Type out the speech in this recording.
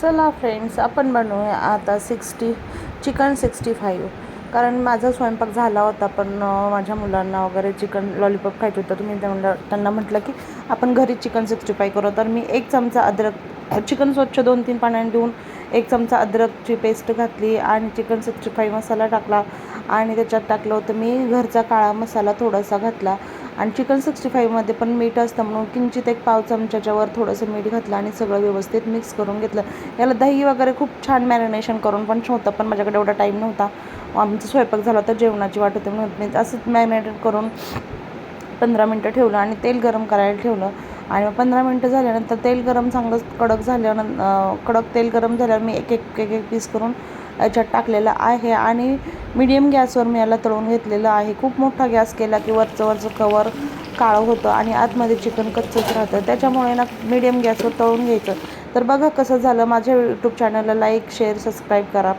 चला फ्रेंड्स, आपण बनवूया आता चिकन 65. कारण माझा स्वयंपाक झाला होता, पण माझ्या मुलांना वगैरे चिकन लॉलीपॉप खायचं होतं. तुम्ही त्यांना म्हटलं की आपण घरी चिकन 65 करू. तर मी 1 चमचा अद्रक, चिकन स्वच्छ 2-3 पाण्याने धुवून 1 चमचा अद्रकची पेस्ट घातली आणि चिकन 65 मसाला टाकला आणि त्याच्यात टाकलं होतं मी घरचा काळा मसाला थोडासा घातला. आणि चिकन 65मध्ये पण मीठ असतं म्हणून किंचित 1 पाव चमच्याच्या वर थोडंसं मीठ घातलं आणि सगळं व्यवस्थित मिक्स करून घेतलं. याला दही वगैरे खूप छान मॅरिनेशन करून पण होतं, पण माझ्याकडे एवढा टाईम नव्हता. आमचा स्वयंपाक झाला तर जेवणाची वाट होते म्हणून मी असंच मॅरिनेट करून 15 मिनटं ठेवलं आणि तेल गरम करायला ठेवलं. आणि 15 मिनटं झाल्यानंतर तेल गरम चांगलं कडक तेल गरम झाल्यावर मी एक पीस करून याच्यात टाकलेलं आहे आणि मीडियम गॅसवर मी याला तळून घेतलेलं आहे. खूप मोठा गॅस केला की वरचं कवर काळं होतं आणि आतमध्ये चिकन कच्चंच राहतं. त्याच्यामुळे ना मीडियम गॅसवर तळून घ्यायचं. तर बघा कसं झालं. माझ्या यूट्यूब चॅनलला लाईक, शेअर, सबस्क्राईब करा.